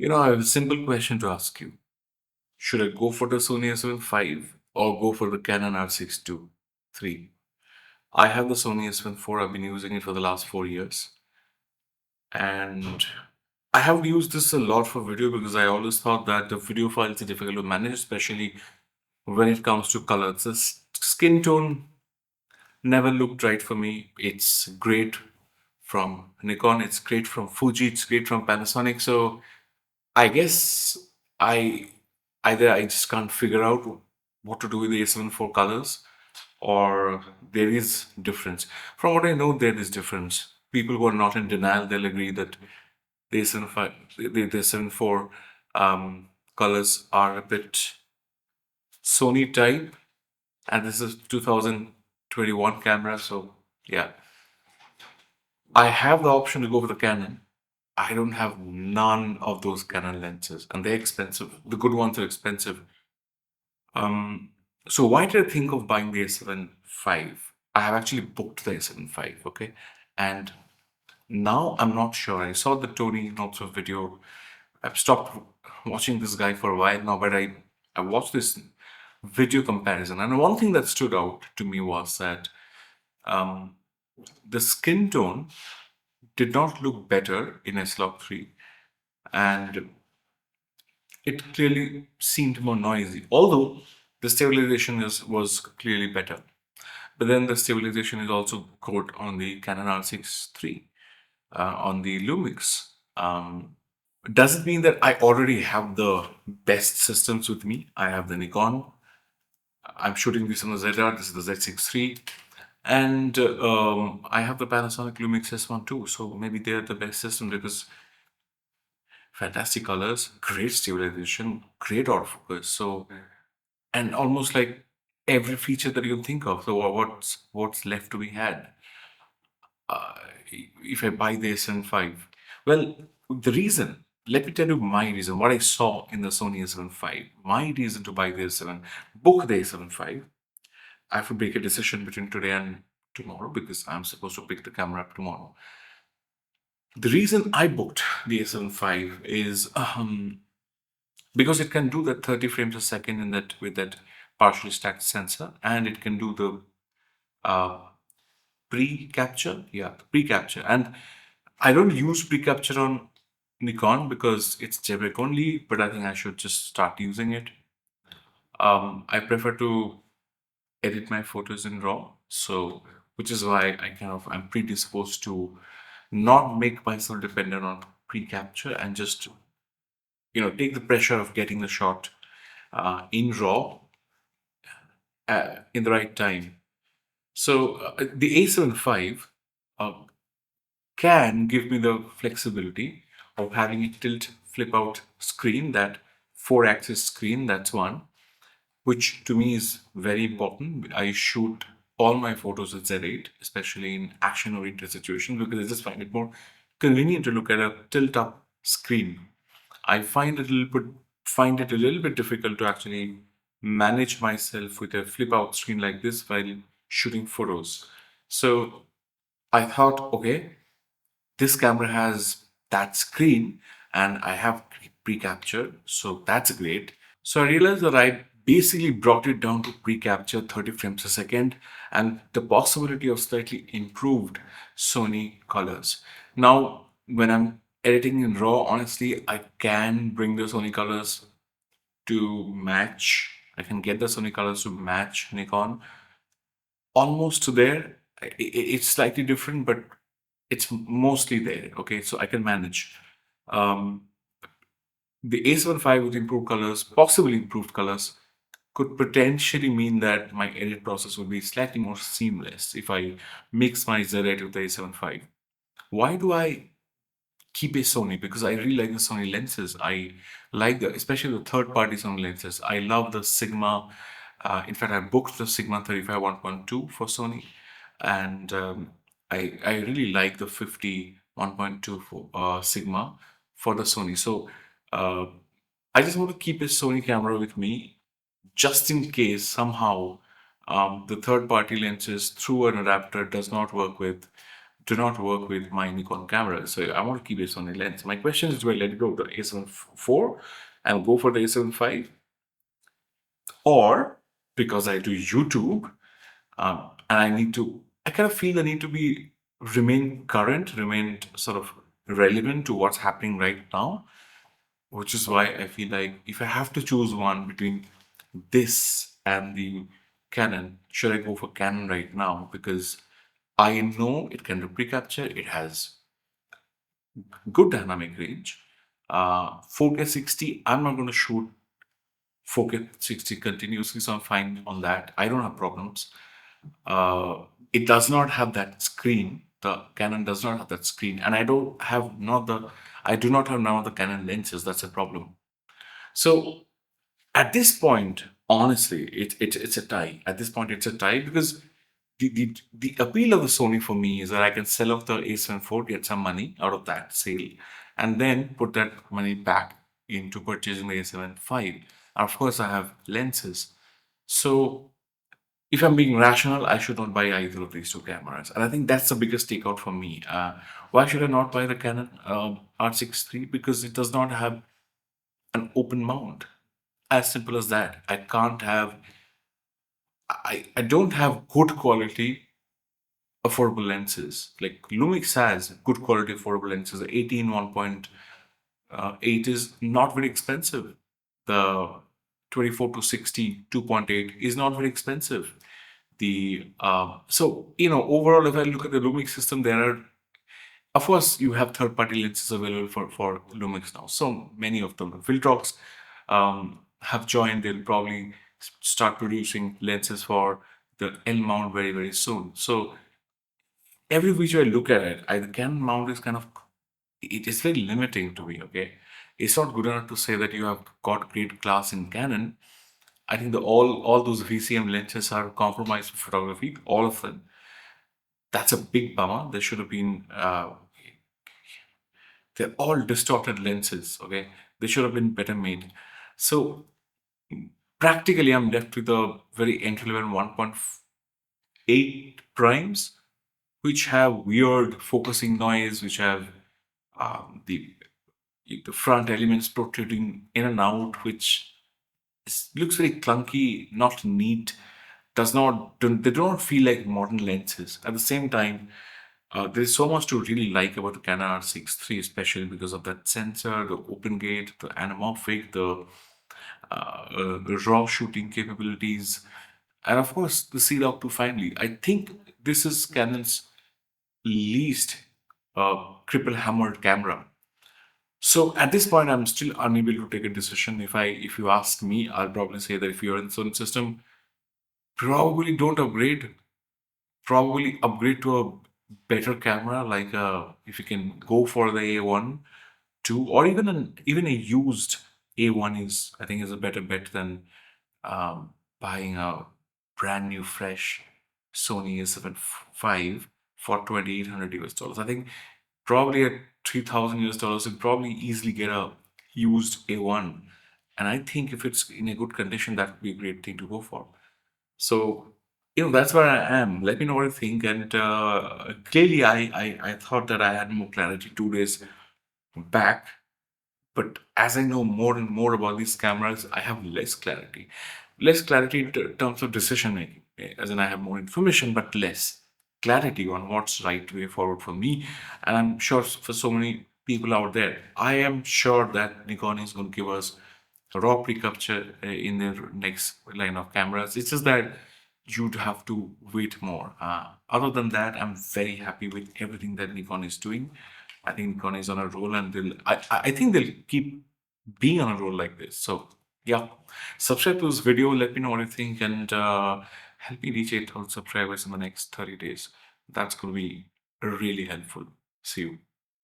I have a simple question to ask you. Should I go for the Sony A7V or go for the Canon R6II? I have the Sony A7IV. I've been using it for the last 4 years. And I have used this a lot for video because I always thought that the video files are difficult to manage, especially when it comes to colors. The skin tone never looked right for me. It's great from Nikon, it's great from Fuji, it's great from Panasonic. So I guess I I just can't figure out what to do with the A7 IV colors, or there is difference. From what I know, there is difference. People who are not in denial, they'll agree that the A7 the A7 IV colors are a bit Sony type, and this is 2021 camera, so yeah. I have the option to go for the Canon. I don't have none of those Canon lenses, and they're expensive. The good ones are expensive. Um, so why did I think of buying the A7V? I have actually booked the A7V, okay? And now I'm not sure. I saw the Tony Notes video. I've stopped watching this guy for a while now, but I watched this video comparison, and one thing that stood out to me was that um, the skin tone did not look better in S-Log 3, and it clearly seemed more noisy. Although the stabilization was clearly better, but then the stabilization is also good on the Canon R6III, on the Lumix. Does it mean that I already have the best systems with me? I have the Nikon. I'm shooting this on the ZR. This is the Z6 III. And I have the Panasonic Lumix S1 too. So maybe they're the best system because fantastic colors, great stabilization, great autofocus. So, and almost like every feature that you can think of. So what's left to be had uh, if I buy the A7V? Well, the reason. Let me tell you my reason. What I saw in the Sony A7V. My reason to buy the A7, book the A7V. I have to make a decision between today and tomorrow because I'm supposed to pick the camera up tomorrow. The reason I booked the A7V is because it can do that 30 frames a second in that with that partially stacked sensor, and it can do the uh, pre-capture. Yeah, pre-capture. And I don't use pre-capture on Nikon because it's JPEG only, but I think I should just start using it. I prefer to edit my photos in RAW, so which is why I'm predisposed to not make myself dependent on pre-capture and just take the pressure of getting the shot in RAW in the right time. So the A7V uh, can give me the flexibility of having a tilt flip out screen, that 4-axis screen, that's one, which to me is very important. I shoot all my photos with Z8, especially in action oriented situations, because I just find it more convenient to look at a tilt up screen. I find it a little bit difficult to actually manage myself with a flip out screen like this while shooting photos. So I thought, okay, this camera has that screen and I have pre-capture, so that's great. So I realized that I basically brought it down to pre-capture 30 frames a second and the possibility of slightly improved Sony colors. Now, when I'm editing in RAW, honestly, I can bring the Sony colors to match. I can get the Sony colors to match Nikon almost there. It's slightly different, but it's mostly there. Okay, so I can manage. Um, the A75 with improved colors, possibly improved colors, could potentially mean that my edit process will be slightly more seamless if I mix my Z8 with the A75. Why do I keep a Sony? Because I really like the Sony lenses. I like especially the third-party Sony lenses. I love the Sigma. In fact, I booked the Sigma 35 1.2 for Sony, and I really like the 50 1.2 for Sigma for the Sony. So uh, I just want to keep a Sony camera with me just in case somehow the third-party lenses through an adapter does not work with do not work with my Nikon camera. So I want to keep a Sony lens. My question is, do I let go of the A7 IV and go for the A7 V? Or because I do YouTube, and I kind of feel the need to remain current, remain sort of relevant to what's happening right now, which is why I feel like if I have to choose one between this and the Canon, should I go for Canon right now? Because I know it can do pre-capture, it has good dynamic range. 4K 60, I'm not going to shoot 4K 60 continuously, so I'm fine on that. I don't have problems. It does not have that screen. The Canon does not have that screen, and I do not have none of the Canon lenses. That's a problem. So at this point, honestly, it's a tie. At this point, it's a tie because the appeal of the Sony for me is that I can sell off the A7 IV, get some money out of that sale, and then put that money back into purchasing the A7 V. And of course, I have lenses. So if I'm being rational, I should not buy either of these two cameras. And I think that's the biggest takeout for me. Why should I not buy the Canon R6III? Because it does not have an open mount. As simple as that. I don't have good quality affordable lenses. Like Lumix has good quality affordable lenses. The 18 1.8 is not very expensive. The 24 to 60 2.8 is not very expensive. Overall, if I look at the Lumix system, there are, of course, you have third-party lenses available for Lumix now. So many of them. Filtrox have joined. They'll probably start producing lenses for the L mount very, very soon. So every which way I look at it, the Canon mount is it is very limiting to me. Okay, it's not good enough to say that you have got great class in Canon. I think all those VCM lenses are compromised for photography, all of them. That's a big bummer. There should have been. They're all distorted lenses. Okay, they should have been better made. So practically, I'm left with a very entry level 1.8 primes, which have weird focusing noise, which have um, the the front elements protruding in and out, which looks very clunky, not neat. They don't feel like modern lenses. At the same time, there's so much to really like about the Canon R6III, especially because of that sensor, the open gate, the anamorphic, the raw shooting capabilities, and of course the C-Log 2 finally. I think this is Canon's least cripple-hammered camera. So at this point, I'm still unable to take a decision. If you ask me, I'll probably say that if you're in the Sony system, probably don't upgrade. Probably upgrade to a better camera, like if you can go for the A1, 2, or even a used A1 is I think is a better bet than buying a brand new fresh Sony A7V for 2,800 US dollars. I think probably at 3,000 US dollars, you'll probably easily get a used A1. And I think if it's in a good condition, that would be a great thing to go for. So, that's where I am. Let me know what you think. And clearly, I thought that I had more clarity 2 days back. But as I know more and more about these cameras, I have less clarity. Less clarity in terms of decision making. As in, I have more information, but less clarity on what's right way forward for me. And I'm sure for so many people out there, I am sure that Nikon is going to give us raw pre-capture in their next line of cameras. It's just that you'd have to wait more. Other than that, I'm very happy with everything that Nikon is doing. I think Nikon is on a roll, and I think they'll keep being on a roll like this. So yeah, subscribe to this video. Let me know what you think, and help me reach 8,000 subscribers in the next 30 days. That's going to be really helpful. See you.